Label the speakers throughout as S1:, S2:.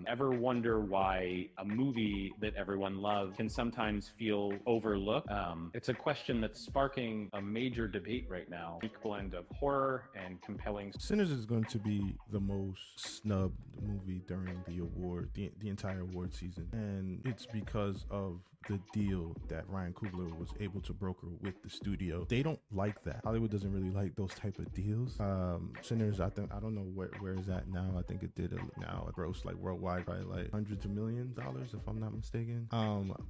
S1: Ever wonder why a movie that everyone loves can sometimes feel overlooked? It's a question that's sparking a major debate right now. Unique blend of horror and compelling.
S2: Sinners is going to be the most snubbed movie during the entire award season, and it's because of the deal that Ryan Coogler was able to broker with the studio. They don't like that. Hollywood doesn't really like those type of deals. Sinners, I don't know where is that now. I think it did now a gross like worldwide probably like hundreds of millions of dollars if I'm not mistaken.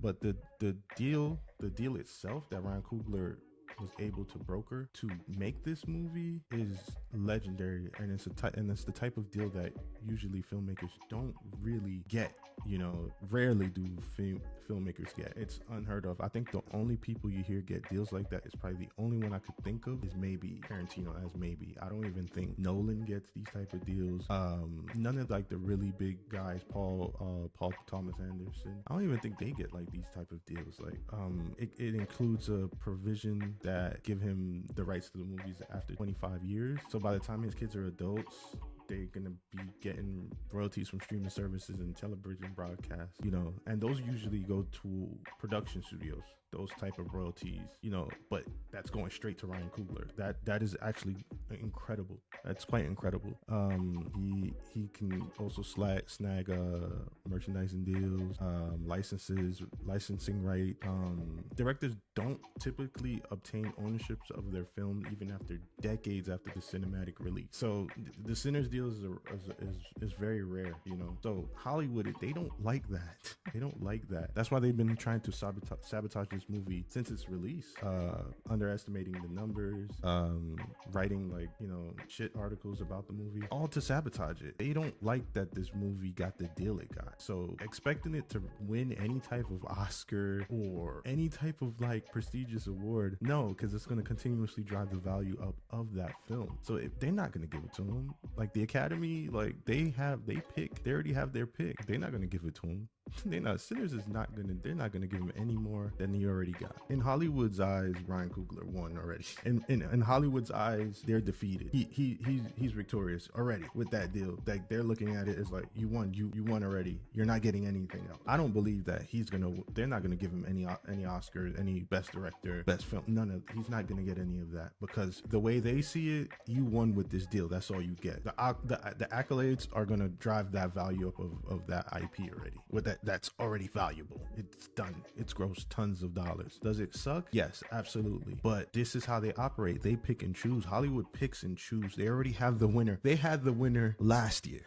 S2: But the deal itself that Ryan Coogler was able to broker to make this movie is legendary, and it's the type of deal that usually filmmakers don't really get. Rarely do filmmakers get. It's unheard of. I think the only people you hear get deals like that is probably the only one I could think of is maybe Tarantino. As maybe I don't even think Nolan gets these type of deals. None of like the really big guys, Paul Thomas Anderson, I don't even think they get like these type of deals. Like it includes a provision that give him the rights to the movies after 25 years. So by the time his kids are adults, they're gonna be getting royalties from streaming services and television broadcasts, and those usually go to production studios, those type of royalties, but that's going straight to Ryan Coogler. That is actually incredible. That's quite incredible. He can also snag merchandising deals, licensing right. Directors don't typically obtain ownerships of their film even after decades after the cinematic release. So the Sinners deal is very rare, So Hollywood, they don't like that. They don't like that. That's why they've been trying to sabotage this movie since its release, underestimating the numbers, writing shit articles about the movie, all to sabotage it. They don't like that this movie got the deal it got. So expecting it to win any type of Oscar or any type of prestigious award, no, because it's going to continuously drive the value up of that film. So if they're not going to give it to them, the Academy, they already have their pick. They're not going to give it to them. Sinners they're not gonna give him any more than he already got. In Hollywood's eyes, Ryan Coogler won already. In Hollywood's eyes, they're defeated. He's victorious already with that deal. They're looking at it as you won already. You're not getting anything else. I don't believe that they're not gonna give him any Oscars, any best director, best film. He's not gonna get any of that, because the way they see it, you won with this deal. That's all you get. The accolades are gonna drive that value up of that IP already. With that's already valuable. It's done. It's grossed tons of dollars. Does it suck? Yes, absolutely. But this is how they operate. They pick and choose. Hollywood picks and choose. They already have the winner. They had the winner last year.